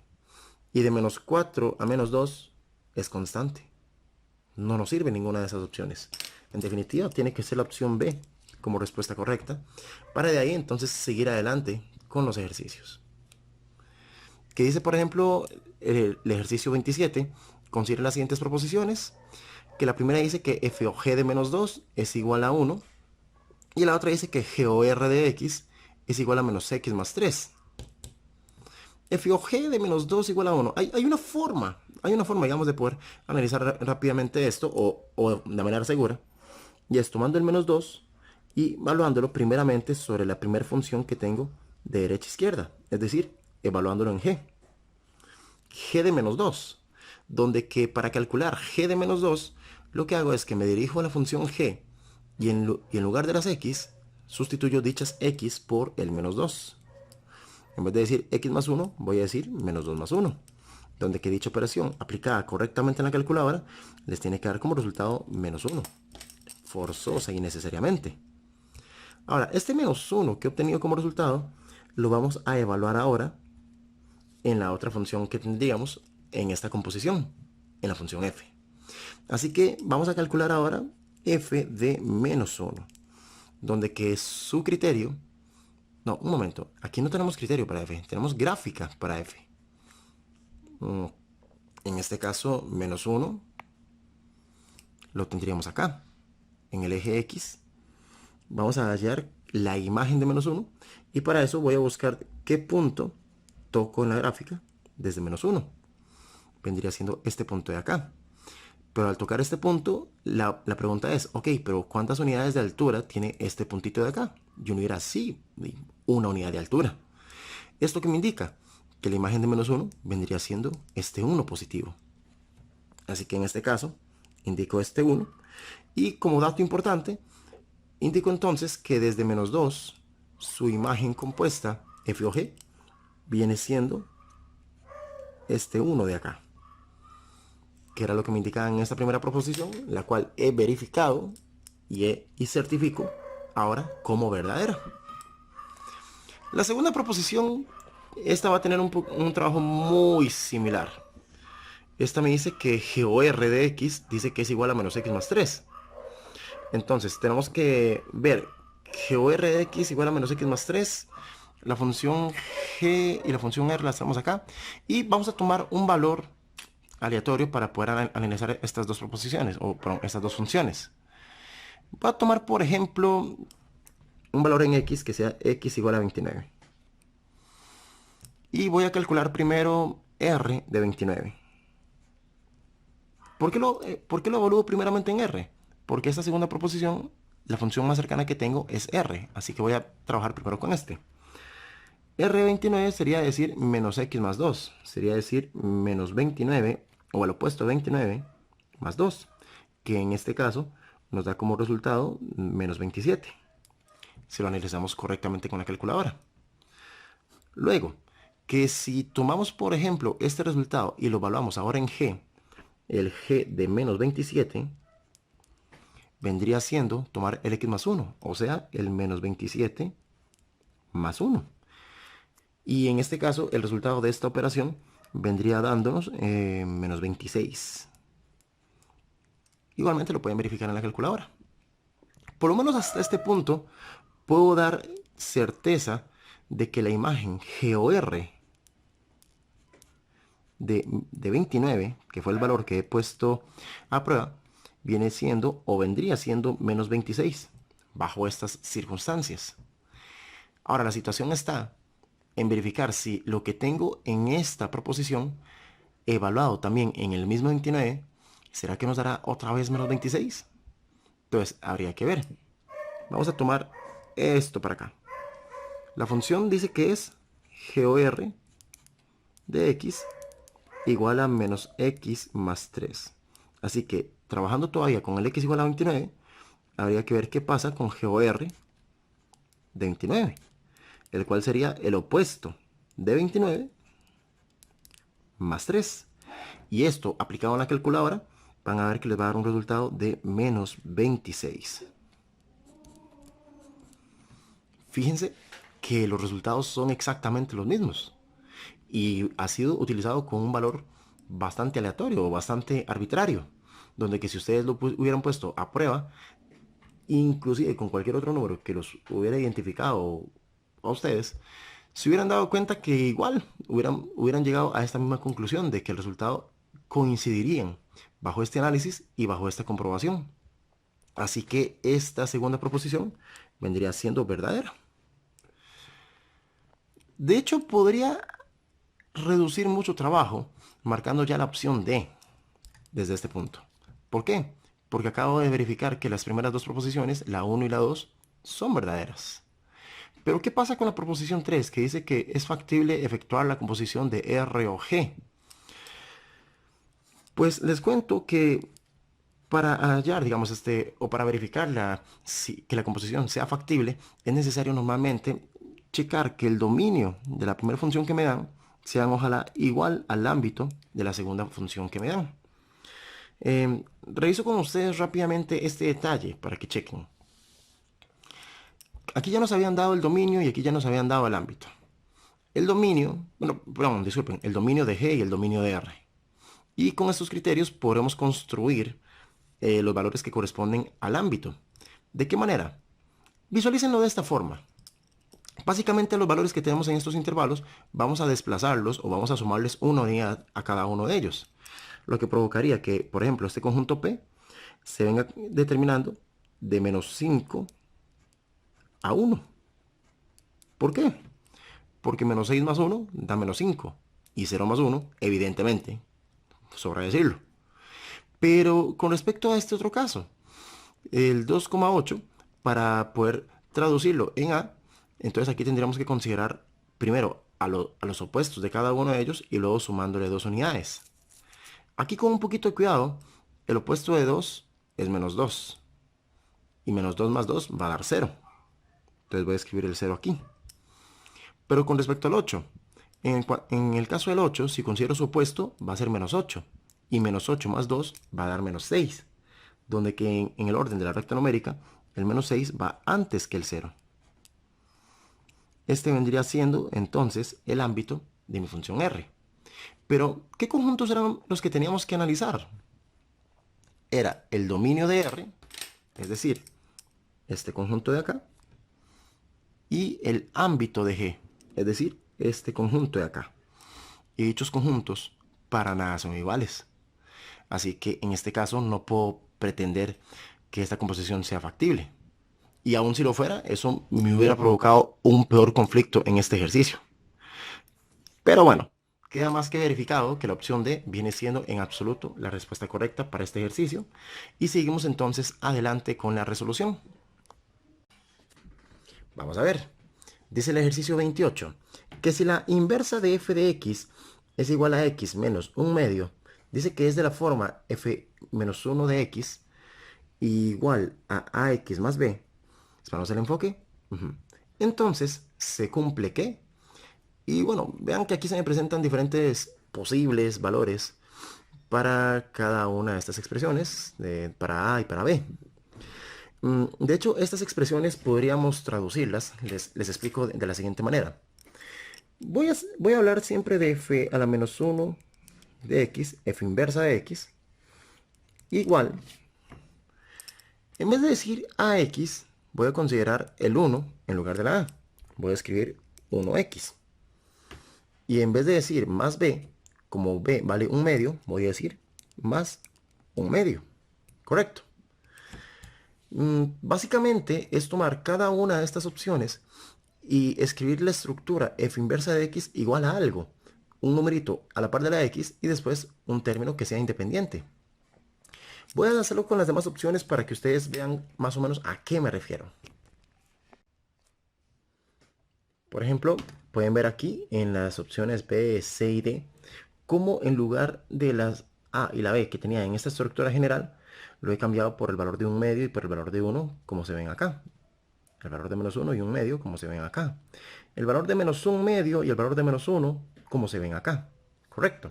Y de -4 a -2 es constante. No nos sirve ninguna de esas opciones. En definitiva, tiene que ser la opción B como respuesta correcta, para de ahí entonces seguir adelante con los ejercicios. Que dice, por ejemplo, el ejercicio 27, considera las siguientes proposiciones, que la primera dice que f o g de -2 es igual a 1, y la otra dice que g o r de x es igual a -x más 3. F o g de -2 igual a 1. Hay una forma, digamos, de poder analizar rápidamente esto, o de manera segura, y es tomando el -2 y evaluándolo primeramente sobre la primera función que tengo de derecha a izquierda, es decir, evaluándolo en g. G de -2, donde que para calcular g de -2, lo que hago es que me dirijo a la función g y en lugar de las x, sustituyo dichas x por el -2. En vez de decir x más 1, voy a decir -2 más 1, donde que dicha operación aplicada correctamente en la calculadora les tiene que dar como resultado -1, forzosa y necesariamente. Ahora, este -1 que he obtenido como resultado, lo vamos a evaluar ahora en la otra función que tendríamos en esta composición, en la función f. Así que vamos a calcular ahora f de -1, donde que su criterio... No, un momento, aquí no tenemos criterio para f, tenemos gráfica para f. En este caso, -1 lo tendríamos acá, en el eje x. Vamos a hallar la imagen de -1 y para eso voy a buscar qué punto toco en la gráfica desde -1. Vendría siendo este punto de acá. Pero al tocar este punto, la pregunta es, ok, pero ¿cuántas unidades de altura tiene este puntito de acá? Y uno dirá, sí, una unidad de altura. ¿Esto qué me indica? Que la imagen de -1 vendría siendo este 1 positivo. Así que en este caso, indico este 1. Y como dato importante, indico entonces que desde -2, su imagen compuesta, f o g, viene siendo este 1 de acá, que era lo que me indicaba en esta primera proposición, la cual he verificado y certifico ahora como verdadera. La segunda proposición, esta va a tener un trabajo muy similar. Esta me dice que GOR de x dice que es igual a -x más 3. Entonces tenemos que ver GOR de x igual a -x más 3. La función g y la función r las tenemos acá. Y vamos a tomar un valor aleatorio para poder analizar estas dos proposiciones, o perdón, estas dos funciones. Voy a tomar, por ejemplo, un valor en x que sea x igual a 29. Y voy a calcular primero r de 29. ¿Por qué lo evalúo primeramente en r? Porque esta segunda proposición, la función más cercana que tengo es r. Así que voy a trabajar primero con este. R de 29 sería decir -x más 2. Sería decir -29, o al opuesto 29, más 2. Que en este caso nos da como resultado -27. Si lo analizamos correctamente con la calculadora. Luego, que si tomamos, por ejemplo, este resultado y lo evaluamos ahora en g, el g de menos 27 vendría siendo tomar el x más 1, o sea, el menos 27 más 1. Y en este caso, el resultado de esta operación vendría dándonos menos 26. Igualmente lo pueden verificar en la calculadora. Por lo menos hasta este punto, puedo dar certeza de que la imagen GOR de 29, que fue el valor que he puesto a prueba, viene siendo o vendría siendo menos 26 bajo estas circunstancias. Ahora la situación está en verificar si lo que tengo en esta proposición, evaluado también en el mismo 29, ¿será que nos dará otra vez menos 26? Entonces habría que ver. Vamos a tomar esto para acá. La función dice que es GOR de x igual a menos x más 3. Así que trabajando todavía con el x igual a 29, habría que ver qué pasa con GOR de 29, el cual sería el opuesto de 29 más 3. Y esto aplicado en la calculadora, van a ver que les va a dar un resultado de menos 26. Fíjense que los resultados son exactamente los mismos. Y ha sido utilizado con un valor bastante aleatorio o bastante arbitrario. Donde que si ustedes lo hubieran puesto a prueba, inclusive con cualquier otro número que los hubiera identificado a ustedes, se hubieran dado cuenta que igual hubieran llegado a esta misma conclusión de que el resultado coincidirían bajo este análisis y bajo esta comprobación. Así que esta segunda proposición vendría siendo verdadera. De hecho, podría reducir mucho trabajo marcando ya la opción D desde este punto. ¿Por qué? Porque acabo de verificar que las primeras dos proposiciones, la 1 y la 2, son verdaderas. Pero ¿qué pasa con la proposición 3 que dice que es factible efectuar la composición de R o G? Pues les cuento que para hallar, digamos, o para verificar que la composición sea factible, es necesario normalmente checar que el dominio de la primera función que me dan sean ojalá igual al ámbito de la segunda función que me dan. Reviso con ustedes rápidamente este detalle para que chequen. Aquí ya nos habían dado el dominio y aquí ya nos habían dado el ámbito. El dominio, bueno, perdón, disculpen, el dominio de G y el dominio de R. Y con estos criterios podremos construir los valores que corresponden al ámbito. ¿De qué manera? Visualícenlo de esta forma. Básicamente los valores que tenemos en estos intervalos vamos a desplazarlos o vamos a sumarles una unidad a cada uno de ellos. Lo que provocaría que, por ejemplo, este conjunto P se venga determinando de menos 5 a 1. ¿Por qué? Porque menos 6 más 1 da menos 5. Y 0 más 1, evidentemente, sobra decirlo. Pero con respecto a este otro caso, el 2,8, para poder traducirlo en A, entonces aquí tendríamos que considerar primero a los opuestos de cada uno de ellos y luego sumándole 2 unidades. Aquí con un poquito de cuidado, el opuesto de 2 es menos 2. Y menos 2 más 2 va a dar 0. Entonces voy a escribir el 0 aquí. Pero con respecto al 8, en el caso del 8, si considero su opuesto, va a ser menos 8. Y menos 8 más 2 va a dar menos 6. Donde que en el orden de la recta numérica, el menos 6 va antes que el 0. Este vendría siendo entonces el ámbito de mi función R. Pero, ¿qué conjuntos eran los que teníamos que analizar? Era el dominio de R, es decir, este conjunto de acá, y el ámbito de G, es decir, este conjunto de acá. Y dichos conjuntos para nada son iguales. Así que en este caso no puedo pretender que esta composición sea factible. Y aun si lo fuera, eso me hubiera provocado un peor conflicto en este ejercicio. Pero bueno, queda más que verificado que la opción D viene siendo en absoluto la respuesta correcta para este ejercicio. Y seguimos entonces adelante con la resolución. Vamos a ver. Dice el ejercicio 28 que si la inversa de f de x es igual a x menos un medio, dice que es de la forma f menos 1 de x igual a ax más b. Esperamos el enfoque. Entonces, ¿se cumple qué? Y bueno, vean que aquí se me presentan diferentes posibles valores para cada una de estas expresiones, para A y para B. De hecho, estas expresiones podríamos traducirlas, les explico de la siguiente manera. Voy a hablar siempre de f a la menos 1 de x, f inversa de x, igual, en vez de decir ax, voy a considerar el 1 en lugar de la a. Voy a escribir 1x. Y en vez de decir más b, como b vale un medio, voy a decir más un medio. Correcto. Básicamente es tomar cada una de estas opciones y escribir la estructura f inversa de x igual a algo. Un numerito a la par de la x y después un término que sea independiente. Voy a hacerlo con las demás opciones para que ustedes vean más o menos a qué me refiero. Por ejemplo, pueden ver aquí en las opciones B, C y D, cómo en lugar de las A y la B que tenía en esta estructura general, lo he cambiado por el valor de un medio y por el valor de 1, como se ven acá. El valor de menos 1 y un medio, como se ven acá. El valor de menos un medio y el valor de menos 1, como se ven acá. Correcto.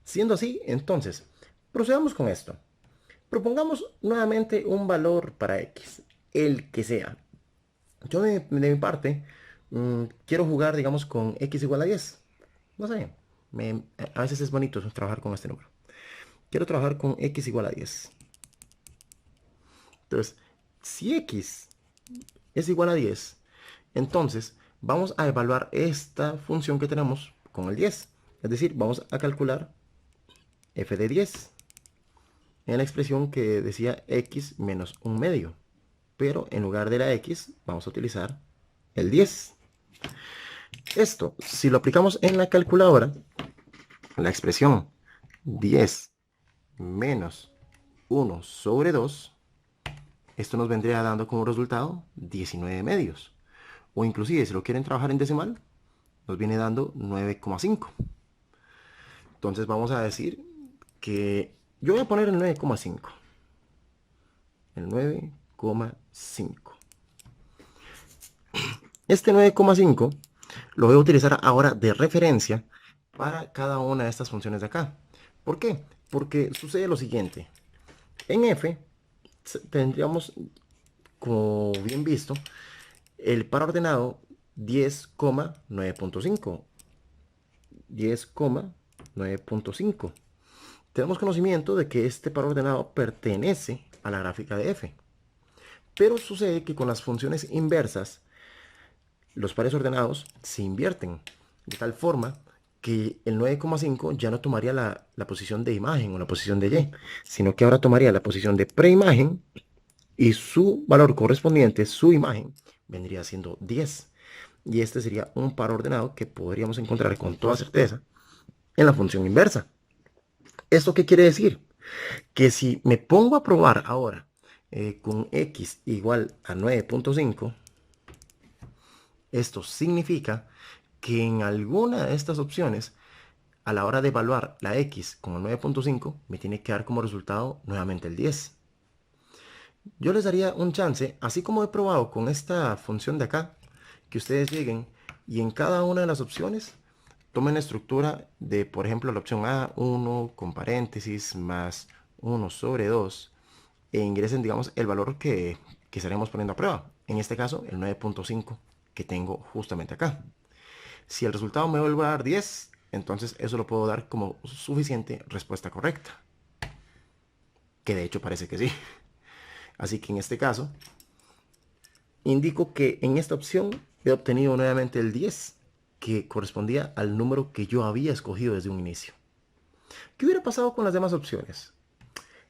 Siendo así, entonces, procedamos con esto. Propongamos nuevamente un valor para x, el que sea. Yo de mi parte quiero jugar, digamos, con x igual a 10. No sé, a veces es bonito trabajar con este número. Quiero trabajar con x igual a 10. Entonces, si x es igual a 10, entonces vamos a evaluar esta función que tenemos con el 10. Es decir, vamos a calcular f de 10 en la expresión que decía x menos un medio. Pero en lugar de la x, vamos a utilizar el 10. Esto, si lo aplicamos en la calculadora, la expresión 10 menos 1 sobre 2, esto nos vendría dando como resultado 19 medios. O inclusive, si lo quieren trabajar en decimal, nos viene dando 9,5. Entonces vamos a decir que yo voy a poner el 9,5. El 9,5. Este 9,5 lo voy a utilizar ahora de referencia para cada una de estas funciones de acá. ¿Por qué? Porque sucede lo siguiente. En f tendríamos, como bien visto, el par ordenado 10,9.5. 10,9.5. Tenemos conocimiento de que este par ordenado pertenece a la gráfica de f. Pero sucede que con las funciones inversas, los pares ordenados se invierten. De tal forma que el 9,5 ya no tomaría la posición de imagen o la posición de y, sino que ahora tomaría la posición de preimagen y su valor correspondiente, su imagen, vendría siendo 10. Y este sería un par ordenado que podríamos encontrar con toda certeza en la función inversa. ¿Esto qué quiere decir? Que si me pongo a probar ahora con x igual a 9,5, esto significa que en alguna de estas opciones, a la hora de evaluar la x como 9,5, me tiene que dar como resultado nuevamente el 10. Yo les daría un chance, así como he probado con esta función de acá, que ustedes lleguen y en cada una de las opciones tomen la estructura de, por ejemplo, la opción A, 1 con paréntesis más 1 sobre 2 e ingresen, digamos, el valor que estaremos poniendo a prueba. En este caso, el 9,5 que tengo justamente acá. Si el resultado me vuelve a dar 10, entonces eso lo puedo dar como suficiente respuesta correcta. Que de hecho parece que sí. Así que en este caso, indico que en esta opción he obtenido nuevamente el 10, que correspondía al número que yo había escogido desde un inicio. ¿Qué hubiera pasado con las demás opciones?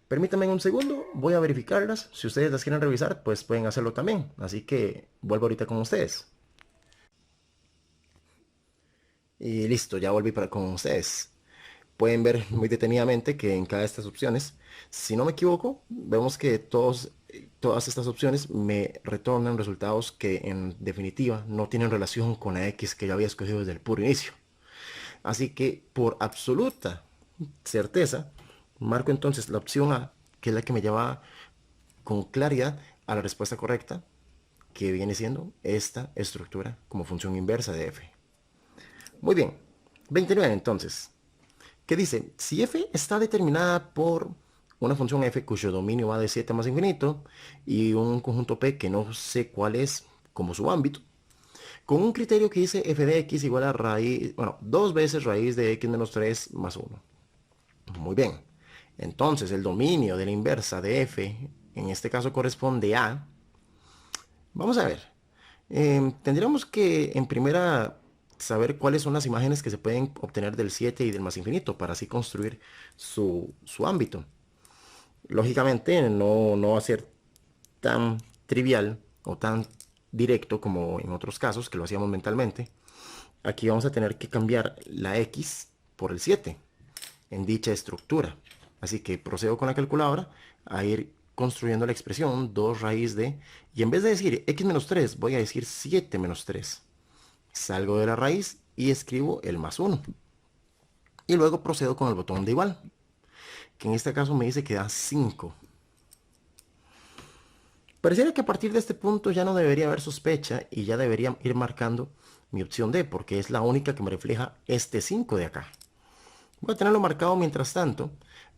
Permítanme un segundo, voy a verificarlas. Si ustedes las quieren revisar, pues pueden hacerlo también. Así que vuelvo ahorita con ustedes. Y listo, ya volví con ustedes. Pueden ver muy detenidamente que en cada de estas opciones, si no me equivoco, vemos que todas estas opciones me retornan resultados que en definitiva no tienen relación con la X que yo había escogido desde el puro inicio. Así que por absoluta certeza, marco entonces la opción A, que es la que me lleva con claridad a la respuesta correcta, que viene siendo esta estructura como función inversa de f. Muy bien. 29 entonces. ¿Qué dice? Si f está determinada por una función f cuyo dominio va de 7 más infinito y un conjunto p que no sé cuál es como su ámbito, con un criterio que dice f de x igual a raíz, bueno, 2 veces raíz de x menos 3 más 1. Muy bien. Entonces el dominio de la inversa de f, en este caso corresponde a... Vamos a ver. Tendríamos que en primera saber cuáles son las imágenes que se pueden obtener del 7 y del más infinito para así construir su ámbito. Lógicamente no va a ser tan trivial o tan directo como en otros casos que lo hacíamos mentalmente. Aquí vamos a tener que cambiar la x por el 7 en dicha estructura. Así que procedo con la calculadora a ir construyendo la expresión 2 raíz de, y en vez de decir x menos 3, voy a decir 7 menos 3. Salgo de la raíz y escribo el más 1. Y luego procedo con el botón de igual, que en este caso me dice que da 5. Pareciera que a partir de este punto ya no debería haber sospecha y ya debería ir marcando mi opción D, porque es la única que me refleja este 5 de acá. Voy a tenerlo marcado mientras tanto,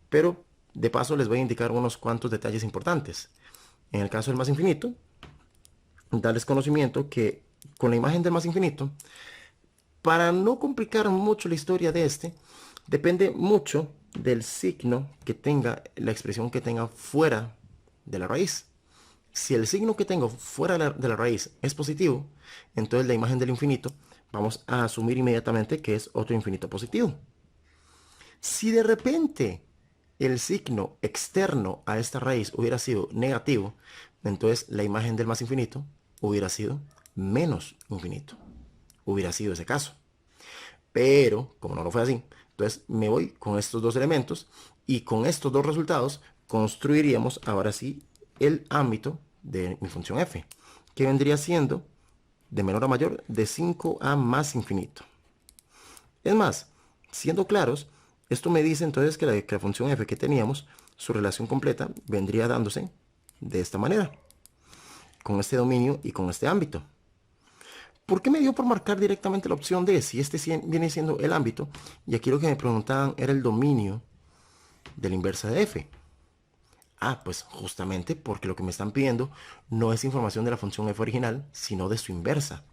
pero de paso les voy a indicar unos cuantos detalles importantes. En el caso del más infinito, darles conocimiento que con la imagen del más infinito, para no complicar mucho la historia de este, depende mucho del signo que tenga, la expresión que tenga fuera de la raíz. Si el signo que tengo fuera de la raíz es positivo, entonces la imagen del infinito vamos a asumir inmediatamente que es otro infinito positivo. Si de repente el signo externo a esta raíz hubiera sido negativo, entonces la imagen del más infinito hubiera sido menos infinito. Hubiera sido ese caso. Pero, como no lo fue así, entonces me voy con estos dos elementos y con estos dos resultados construiríamos ahora sí el ámbito de mi función f, que vendría siendo de menor a mayor de 5 a más infinito. Es más, siendo claros, esto me dice entonces que la función f que teníamos, su relación completa vendría dándose de esta manera, con este dominio y con este ámbito. ¿Por qué me dio por marcar directamente la opción D si este viene siendo el ámbito? Y aquí lo que me preguntaban era el dominio de la inversa de f. Ah, pues justamente porque lo que me están pidiendo no es información de la función f original, sino de su inversa.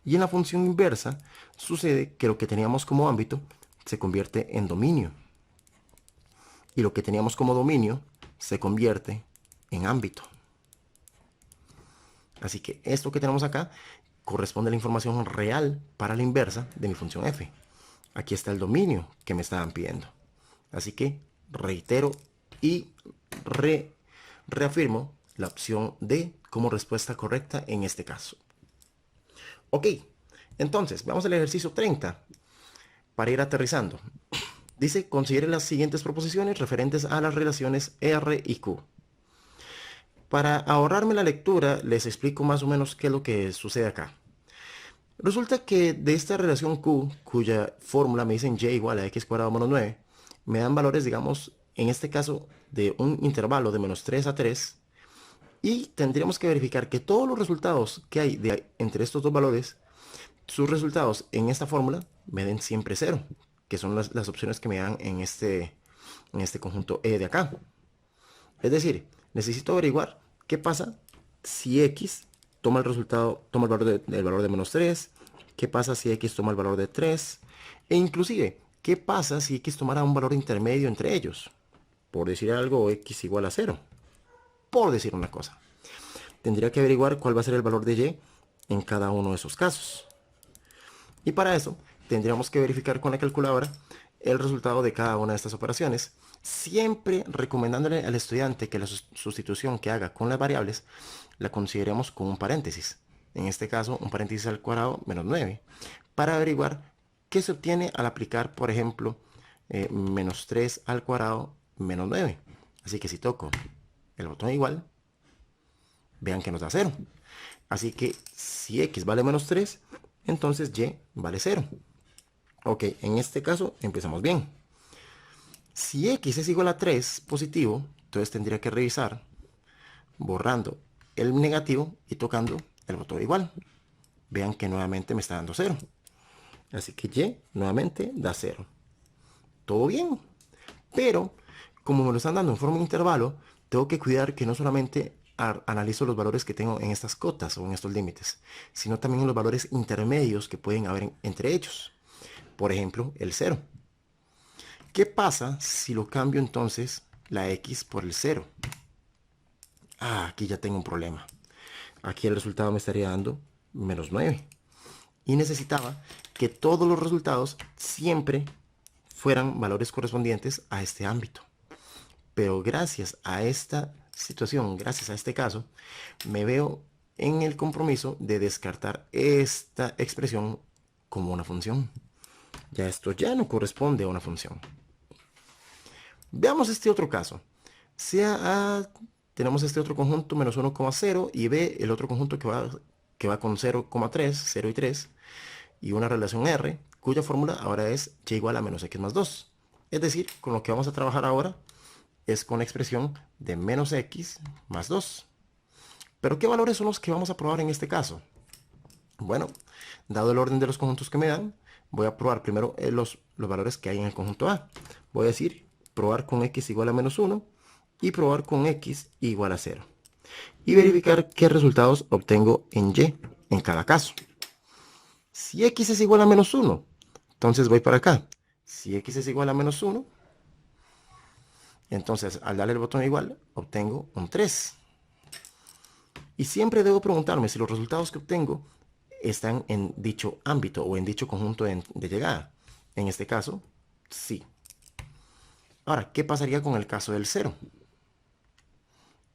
Y en la función inversa sucede que lo que teníamos como ámbito se convierte en dominio. Y lo que teníamos como dominio se convierte en ámbito. Así que esto que tenemos acá corresponde a la información real para la inversa de mi función f. Aquí está el dominio que me estaban pidiendo. Así que reitero y reafirmo la opción D como respuesta correcta en este caso. Ok, entonces vamos al ejercicio 30 para ir aterrizando. Dice, considere las siguientes proposiciones referentes a las relaciones R y Q. Para ahorrarme la lectura, les explico más o menos qué es lo que sucede acá. Resulta que de esta relación Q, cuya fórmula me dicen y igual a x cuadrado menos 9, me dan valores, digamos, en este caso, de un intervalo de menos 3 a 3, y tendríamos que verificar que todos los resultados que hay entre estos dos valores, sus resultados en esta fórmula me den siempre 0, que son las opciones que me dan en este conjunto E de acá. Es decir, necesito averiguar qué pasa si x toma el valor de menos 3, qué pasa si x toma el valor de 3, e inclusive, qué pasa si x tomara un valor intermedio entre ellos. Por decir algo, x igual a 0. Por decir una cosa. Tendría que averiguar cuál va a ser el valor de y en cada uno de esos casos. Y para eso, tendríamos que verificar con la calculadora el resultado de cada una de estas operaciones, siempre recomendándole al estudiante que la sustitución que haga con las variables la consideremos con un paréntesis. En este caso, un paréntesis al cuadrado menos 9, para averiguar qué se obtiene al aplicar, por ejemplo, menos 3 al cuadrado menos 9. Así que si toco el botón igual, vean que nos da 0. Así que si x vale menos 3, entonces y vale 0. Ok, en este caso empezamos bien. Si x es igual a 3 positivo, entonces tendría que revisar borrando el negativo y tocando el botón igual. Vean que nuevamente me está dando 0. Así que y nuevamente da 0. Todo bien. Pero como me lo están dando en forma de intervalo, tengo que cuidar que no solamente analizo los valores que tengo en estas cotas o en estos límites, sino también en los valores intermedios que pueden haber entre ellos. Por ejemplo, el 0. ¿Qué pasa si lo cambio entonces la x por el 0? Aquí ya tengo un problema. Aquí el resultado me estaría dando menos 9. Y necesitaba que todos los resultados siempre fueran valores correspondientes a este ámbito. Pero gracias a esta situación, gracias a este caso, me veo en el compromiso de descartar esta expresión como una función. Ya esto ya no corresponde a una función. Veamos este otro caso. Sea A, tenemos este otro conjunto menos 1,0 y B, el otro conjunto que va con 0,3, 0 y 3, y una relación R, cuya fórmula ahora es y igual a menos x más 2. Es decir, con lo que vamos a trabajar ahora es con la expresión de menos x más 2. ¿Pero qué valores son los que vamos a probar en este caso? Bueno, dado el orden de los conjuntos que me dan, voy a probar primero los valores que hay en el conjunto A. Voy a decir, probar con x igual a menos 1 y probar con x igual a 0. Y verificar qué resultados obtengo en y en cada caso. Si x es igual a menos 1, entonces voy para acá. Si x es igual a menos 1, entonces al darle el botón igual, obtengo un 3. Y siempre debo preguntarme si los resultados que obtengo están en dicho ámbito o en dicho conjunto de llegada. En este caso, sí. Ahora, ¿qué pasaría con el caso del 0?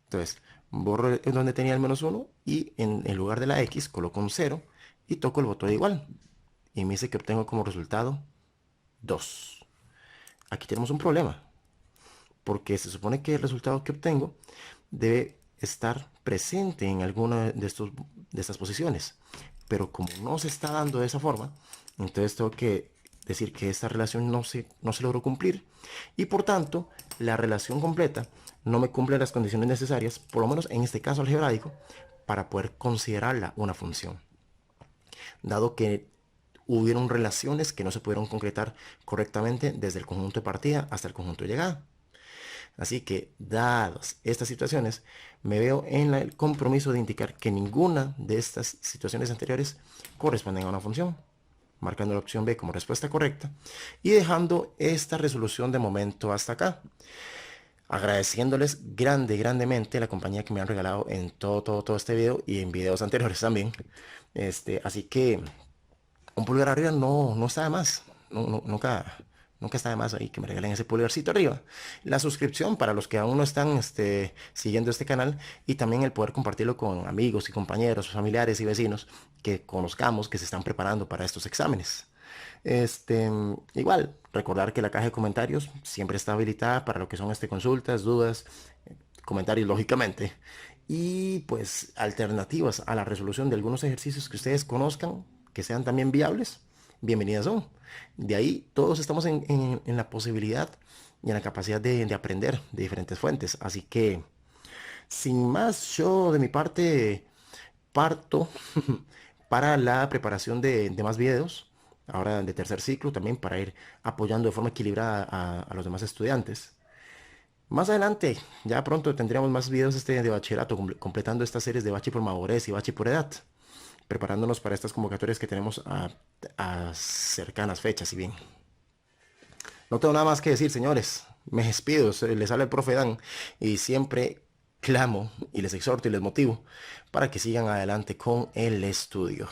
Entonces, borro donde tenía el menos 1 y en lugar de la x coloco un 0 y toco el botón de igual. Y me dice que obtengo como resultado 2. Aquí tenemos un problema, porque se supone que el resultado que obtengo debe estar presente en alguna de estas posiciones. Pero como no se está dando de esa forma, entonces tengo que decir que esta relación no se logró cumplir. Y por tanto, la relación completa no me cumple las condiciones necesarias, por lo menos en este caso algebraico, para poder considerarla una función. Dado que hubieron relaciones que no se pudieron concretar correctamente desde el conjunto de partida hasta el conjunto de llegada. Así que, dadas estas situaciones, me veo en el compromiso de indicar que ninguna de estas situaciones anteriores corresponden a una función, marcando la opción B como respuesta correcta y dejando esta resolución de momento hasta acá. Agradeciéndoles grandemente la compañía que me han regalado en todo este video y en videos anteriores también. Así que un pulgar arriba no está de más. Nunca está de más ahí que me regalen ese pulgarcito arriba. La suscripción para los que aún no están siguiendo este canal y también el poder compartirlo con amigos y compañeros, familiares y vecinos que conozcamos que se están preparando para estos exámenes. Igual, recordar que la caja de comentarios siempre está habilitada para lo que son consultas, dudas, comentarios lógicamente. Y pues alternativas a la resolución de algunos ejercicios que ustedes conozcan, que sean también viables, bienvenidas son. De ahí todos estamos en la posibilidad y en la capacidad de aprender de diferentes fuentes. Así que, sin más, yo de mi parte parto para la preparación de más videos, ahora de tercer ciclo, también para ir apoyando de forma equilibrada a los demás estudiantes. Más adelante, ya pronto tendríamos más videos de bachillerato, completando estas series de bachi por madurez y bachi por edad, preparándonos para estas convocatorias que tenemos a cercanas fechas, y bien. No tengo nada más que decir, señores. Me despido, les habla el profe Dan y siempre clamo y les exhorto y les motivo para que sigan adelante con el estudio.